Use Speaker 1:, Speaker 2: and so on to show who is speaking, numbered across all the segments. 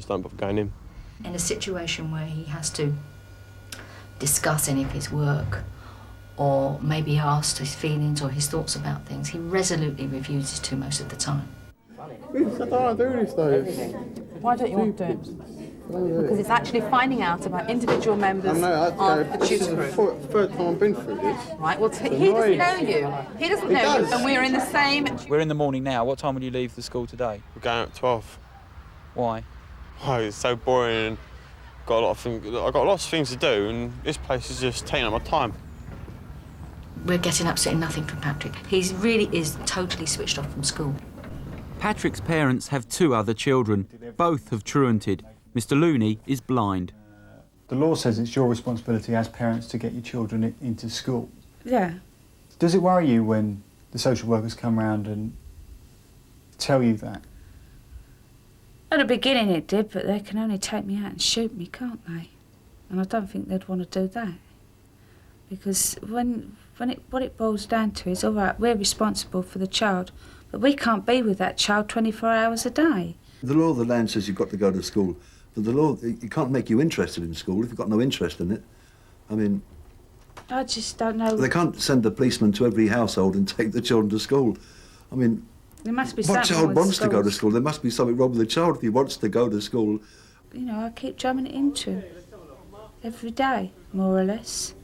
Speaker 1: Just don't bother going in.
Speaker 2: In a situation where he has to discuss any of his work or maybe ask his feelings or his thoughts about things, he resolutely refuses to most of the time.
Speaker 1: I don't want to do this though.
Speaker 3: Why don't you want to do it? Because it's actually finding out about individual members of the tutor group.
Speaker 1: This is the third time I've been through this.
Speaker 3: Right, well, he doesn't know you. He doesn't know you, and we're in the same...
Speaker 4: We're in the morning now. What time will you leave the school today?
Speaker 1: We're going at 12.
Speaker 4: Why?
Speaker 1: Oh, it's so boring and got a lot of things. I've got lots of things to do and this place is just taking up my time.
Speaker 2: We're getting absolutely nothing from Patrick. He really is totally switched off from school.
Speaker 4: Patrick's parents have 2 other children. Both have truanted. Mr Looney is blind.
Speaker 5: The law says it's your responsibility as parents to get your children into school.
Speaker 6: Yeah.
Speaker 5: Does it worry you when the social workers come round and tell you that?
Speaker 6: At the beginning it did, but they can only take me out and shoot me, can't they? And I don't think they'd want to do that. Because what it boils down to is, all right, we're responsible for the child, but we can't be with that child 24 hours a day.
Speaker 7: The law of the land says you've got to go to school, but the law, it can't make you interested in school if you've got no interest in it. I mean...
Speaker 6: I just don't know...
Speaker 7: They can't send a policeman to every household and take the children to school. I mean...
Speaker 6: There must be
Speaker 7: what
Speaker 6: something
Speaker 7: child
Speaker 6: with
Speaker 7: wants to go to
Speaker 6: schools.
Speaker 7: school? There must be something wrong with the child if he wants to go to school.
Speaker 6: You know, I keep drumming it into every day, more or less,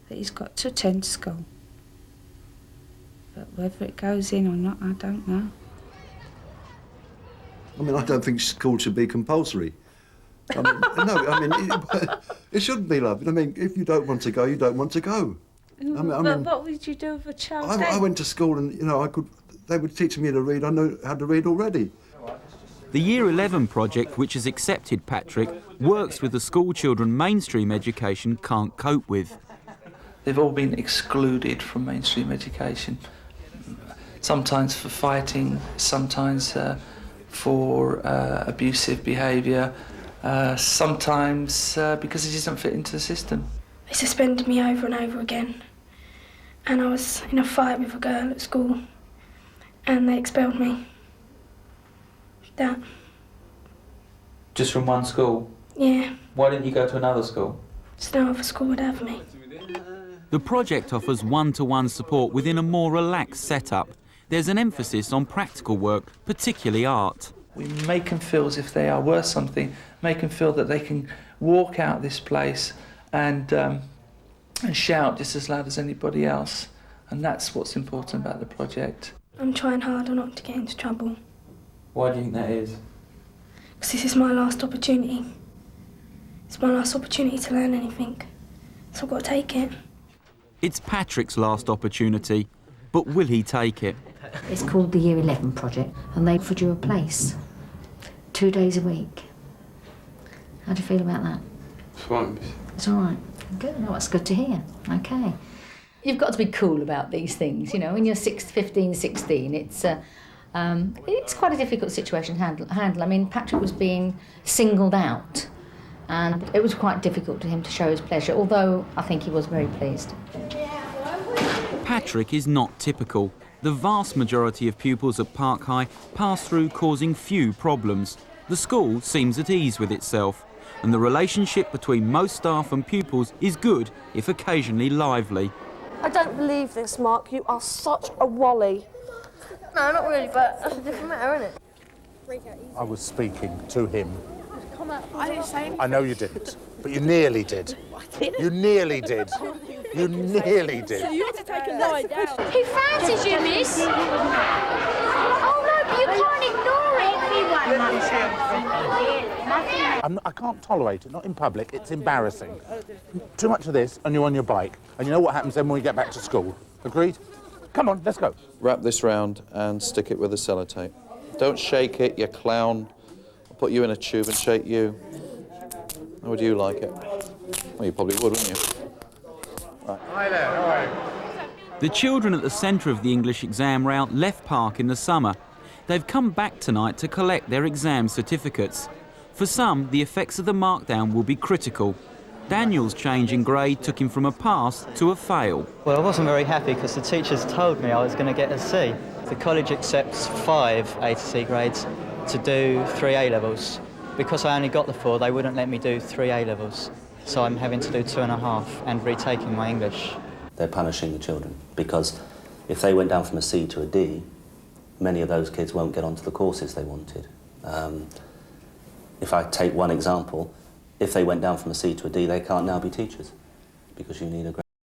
Speaker 6: that he's got to attend school. But whether it goes in or not, I don't know.
Speaker 7: I mean, I don't think school should be compulsory. I mean, no, I mean, it shouldn't be, love. I mean, if you don't want to go, you don't want to go.
Speaker 6: But what would you do with a child
Speaker 7: I
Speaker 6: then?
Speaker 7: went to school and, you know, they were teaching me to read. I know how to read already.
Speaker 4: The Year 11 project, which has accepted Patrick, works with the school children mainstream education can't cope with.
Speaker 8: They've all been excluded from mainstream education, sometimes for fighting, sometimes for abusive behaviour, sometimes because it doesn't fit into the system.
Speaker 9: They suspended me over and over again, and I was in a fight with a girl at school, and they expelled me. That.
Speaker 8: Just from one school?
Speaker 9: Yeah.
Speaker 8: Why didn't you go to another school?
Speaker 9: Just no other school would have me.
Speaker 4: The project offers one-to-one support within a more relaxed setup. There's an emphasis on practical work, particularly art.
Speaker 8: We make them feel as if they are worth something, make them feel that they can walk out this place and shout just as loud as anybody else. And that's what's important about the project.
Speaker 9: I'm trying harder not to get into trouble.
Speaker 8: Why do you think that is?
Speaker 9: Because this is my last opportunity. It's my last opportunity to learn anything. So I've got to take it.
Speaker 4: It's Patrick's last opportunity, but will he take it?
Speaker 2: It's called the Year 11 project, and they offered you a place, 2 days a week. How do you feel about that?
Speaker 1: It's fine.
Speaker 2: It's all right. Good. No, that's good to hear. OK. You've got to be cool about these things, you know. When you're 15, 16, it's quite a difficult situation to handle. I mean, Patrick was being singled out, and it was quite difficult to him to show his pleasure, although I think he was very pleased.
Speaker 4: Patrick is not typical. The vast majority of pupils at Park High pass through causing few problems. The school seems at ease with itself, and the relationship between most staff and pupils is good, if occasionally lively.
Speaker 10: I don't believe this, Mark. You are such a wally.
Speaker 11: No, not really, but that's a different matter, isn't it?
Speaker 12: I was speaking to him.
Speaker 11: I didn't say anything.
Speaker 12: I know you didn't, but you nearly did. You nearly did. You nearly did.
Speaker 11: You had to take a lie down. Who fancies you, miss? Oh, no, but you can't ignore it.
Speaker 12: I can't tolerate it, not in public. It's embarrassing. Too much of this, and you're on your bike. And you know what happens then when we get back to school. Agreed? Come on, let's go.
Speaker 13: Wrap this round and stick it with a sellotape. Don't shake it, you clown. I'll put you in a tube and shake you. How would you like it? Well, you probably would, wouldn't you? Right.
Speaker 12: Hi there, all right.
Speaker 4: The children at the centre of the English exam route left Park in the summer. They've come back tonight to collect their exam certificates. For some, the effects of the markdown will be critical. Daniel's change in grade took him from a pass to a fail.
Speaker 14: Well, I wasn't very happy because the teachers told me I was going to get a C. The college accepts 5 A to C grades to do 3 A-levels. because I only got the 4, they wouldn't let me do 3 A-levels. So I'm having to do 2.5 and retaking my English.
Speaker 15: They're punishing the children because if they went down from a C to a D, many of those kids won't get onto the courses they wanted. If I take one example, if they went down from a C to a D, they can't now be teachers because you need a